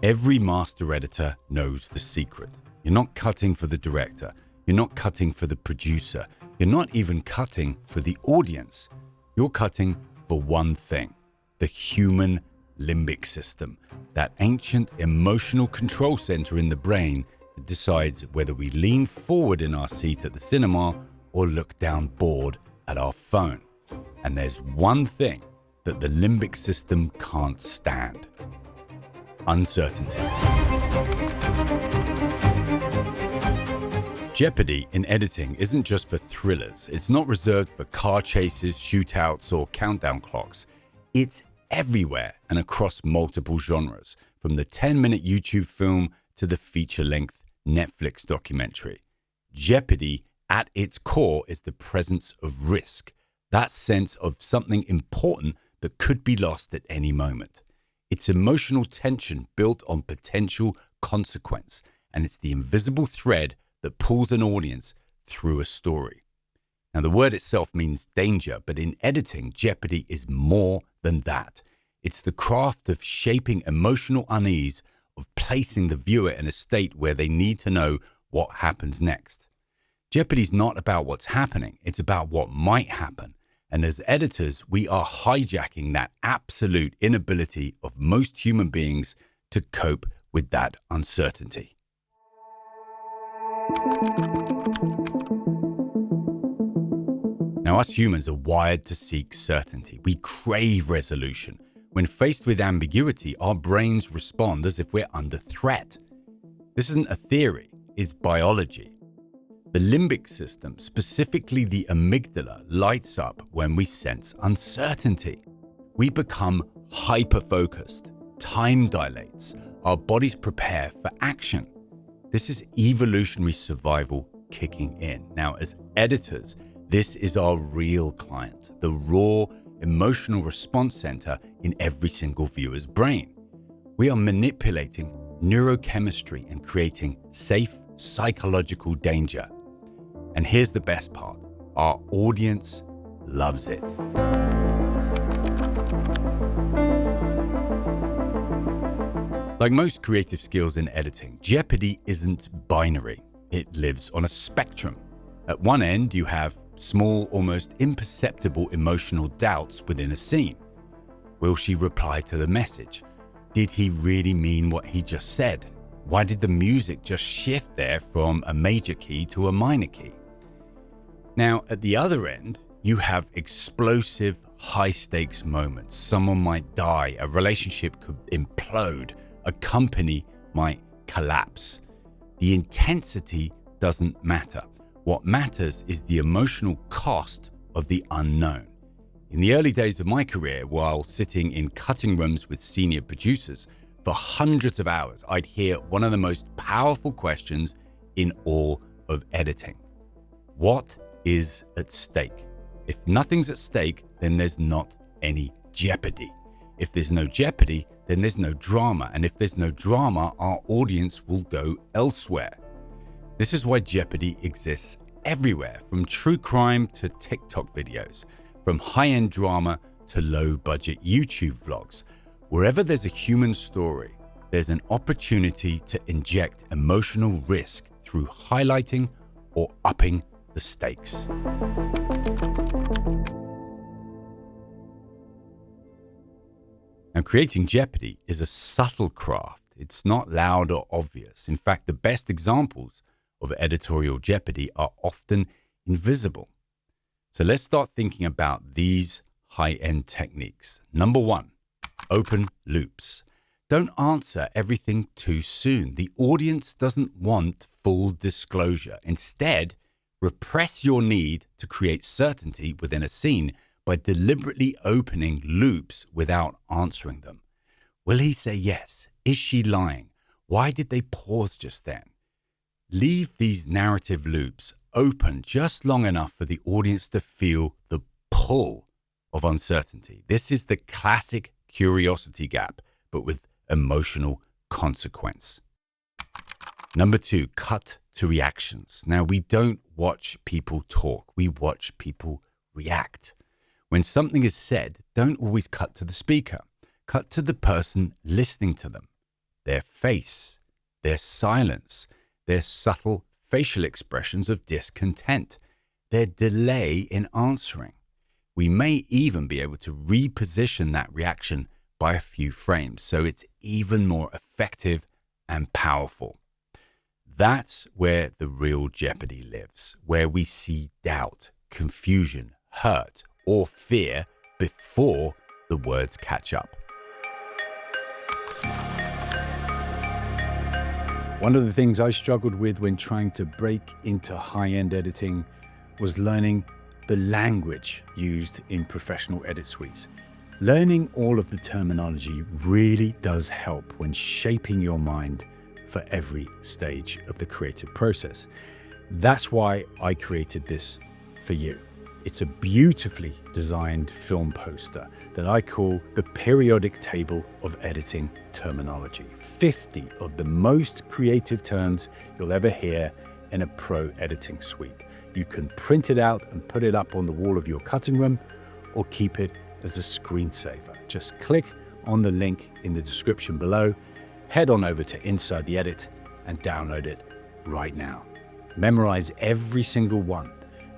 Every master editor knows the secret. You're not cutting for the director. You're not cutting for the producer. You're not even cutting for the audience. You're cutting for one thing: the human limbic system, that ancient emotional control center in the brain that decides whether we lean forward in our seat at the cinema or look down bored at our phone. And there's one thing that the limbic system can't stand: uncertainty. Jeopardy in editing isn't just for thrillers. It's not reserved for car chases, shootouts, or countdown clocks. It's everywhere and across multiple genres, from the 10-minute YouTube film to the feature-length Netflix documentary. Jeopardy, at its core, is the presence of risk, that sense of something important that could be lost at any moment. It's emotional tension built on potential consequence, and it's the invisible thread that pulls an audience through a story. Now, the word itself means danger, but in editing, Jeopardy is more than that. It's the craft of shaping emotional unease, of placing the viewer in a state where they need to know what happens next. Jeopardy's not about what's happening, it's about what might happen. And as editors, we are hijacking that absolute inability of most human beings to cope with that uncertainty. Now, us humans are wired to seek certainty. We crave resolution. When faced with ambiguity, our brains respond as if we're under threat. This isn't a theory, it's biology. The limbic system, specifically the amygdala, lights up when we sense uncertainty. We become hyper-focused. Time dilates. Our bodies prepare for action. This is evolutionary survival kicking in. Now, as editors, this is our real client, the raw emotional response center in every single viewer's brain. We are manipulating neurochemistry and creating safe psychological danger. And here's the best part: our audience loves it. Like most creative skills in editing, Jeopardy isn't binary. It lives on a spectrum. At one end, you have small, almost imperceptible emotional doubts within a scene. Will she reply to the message? Did he really mean what he just said? Why did the music just shift there from a major key to a minor key? Now, at the other end, you have explosive, high-stakes moments. Someone might die, a relationship could implode, a company might collapse. The intensity doesn't matter. What matters is the emotional cost of the unknown. In the early days of my career, while sitting in cutting rooms with senior producers for hundreds of hours, I'd hear one of the most powerful questions in all of editing. What is at stake? If nothing's at stake, then there's not any jeopardy. If there's no jeopardy, then there's no drama. And if there's no drama, our audience will go elsewhere. This is why Jeopardy exists everywhere, from true crime to TikTok videos, from high-end drama to low-budget YouTube vlogs. Wherever there's a human story, there's an opportunity to inject emotional risk through highlighting or upping the stakes. Now, creating Jeopardy is a subtle craft. It's not loud or obvious. In fact, the best examples of editorial Jeopardy are often invisible. So let's start thinking about these high-end techniques. Number one, open loops. Don't answer everything too soon. The audience doesn't want full disclosure. Instead, repress your need to create certainty within a scene by deliberately opening loops without answering them. Will he say yes? Is she lying? Why did they pause just then? Leave these narrative loops open just long enough for the audience to feel the pull of uncertainty. This is the classic curiosity gap, but with emotional consequence. Number two, cut to reactions. Now, we don't watch people talk. We watch people react. When something is said, don't always cut to the speaker. Cut to the person listening to them. their face, their silence, their subtle facial expressions of discontent, their delay in answering. We may even be able to reposition that reaction by a few frames so it's even more effective and powerful. That's where the real Jeopardy lives, where we see doubt, confusion, hurt, or fear before the words catch up. One of the things I struggled with when trying to break into high-end editing was learning the language used in professional edit suites. Learning all of the terminology really does help when shaping your mind for every stage of the creative process. That's why I created this for you. It's a beautifully designed film poster that I call the periodic table of editing terminology. 50 of the most creative terms you'll ever hear in a pro editing suite. You can print it out and put it up on the wall of your cutting room or keep it as a screensaver. Just click on the link in the description below, head on over to Inside the Edit and download it right now. Memorize every single one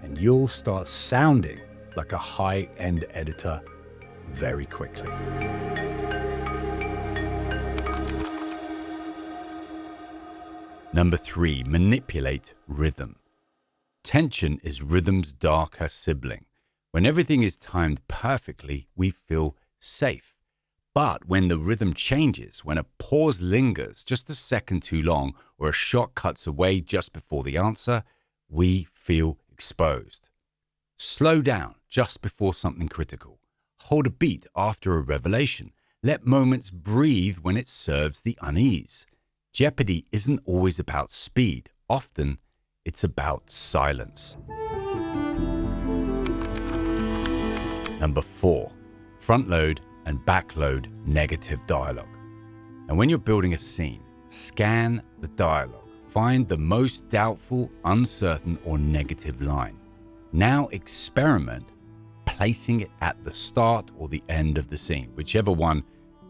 and you'll start sounding like a high-end editor very quickly. Number 3, manipulate rhythm. Tension is rhythm's darker sibling. When everything is timed perfectly, we feel safe. But when the rhythm changes, when a pause lingers just a second too long, or a shot cuts away just before the answer, we feel exposed. Slow down just before something critical. Hold a beat after a revelation. Let moments breathe when it serves the unease. Jeopardy isn't always about speed. Often, it's about silence. Number 4, front load and backload negative dialogue. And when you're building a scene, scan the dialogue. Find the most doubtful, uncertain, or negative line. Now experiment placing it at the start or the end of the scene, whichever one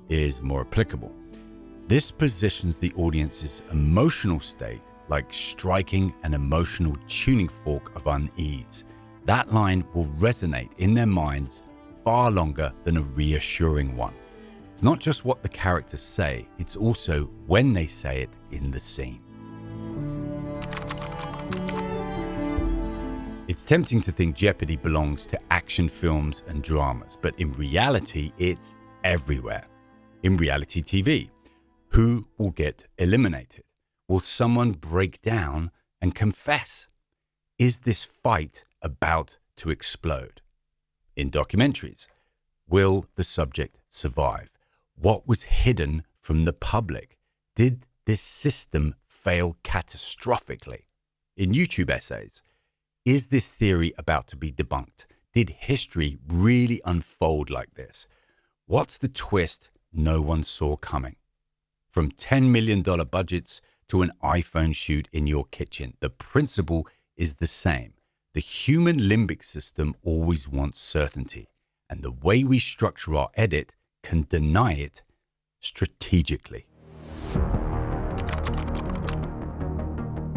is more applicable. This positions the audience's emotional state like striking an emotional tuning fork of unease. That line will resonate in their minds far longer than a reassuring one. It's not just what the characters say, it's also when they say it in the scene. It's tempting to think Jeopardy belongs to action films and dramas, but in reality, it's everywhere. In reality TV, who will get eliminated? Will someone break down and confess? Is this fight about to explode? In documentaries, will the subject survive? What was hidden from the public? Did this system fail catastrophically? In YouTube essays, is this theory about to be debunked? Did history really unfold like this? What's the twist no one saw coming? From $10 million budgets to an iPhone shoot in your kitchen, the principle is the same. The human limbic system always wants certainty, and the way we structure our edit can deny it strategically.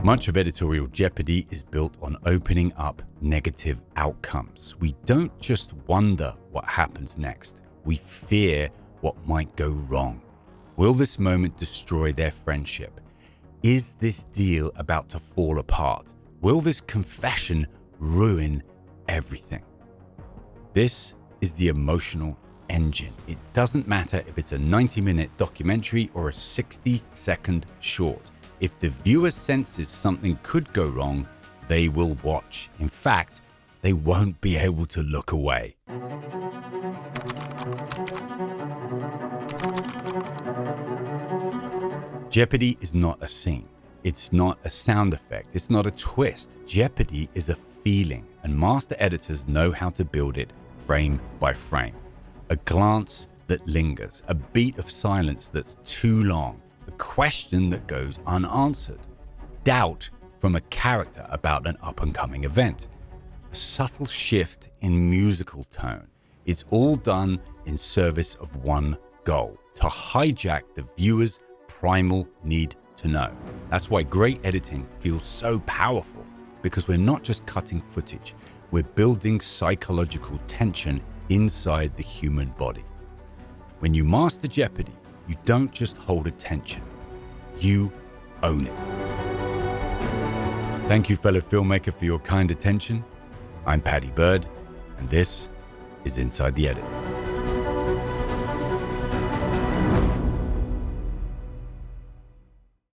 Much of editorial Jeopardy is built on opening up negative outcomes. We don't just wonder what happens next. We fear what might go wrong. Will this moment destroy their friendship? Is this deal about to fall apart? Will this confession ruin everything? This is the emotional engine. It doesn't matter if it's a 90-minute documentary or a 60-second short. If the viewer senses something could go wrong, they will watch. In fact, they won't be able to look away. Jeopardy is not a scene. It's not a sound effect. It's not a twist. Jeopardy is a feeling, and master editors know how to build it frame by frame. A glance that lingers, a beat of silence that's too long, a question that goes unanswered, doubt from a character about an up-and-coming event, a subtle shift in musical tone. It's all done in service of one goal: to hijack the viewer's primal need to know. That's why great editing feels so powerful, because we're not just cutting footage, we're building psychological tension inside the human body. When you master Jeopardy, you don't just hold attention, you own it. Thank you, fellow filmmaker, for your kind attention. I'm Paddy Bird, and this is Inside the Edit.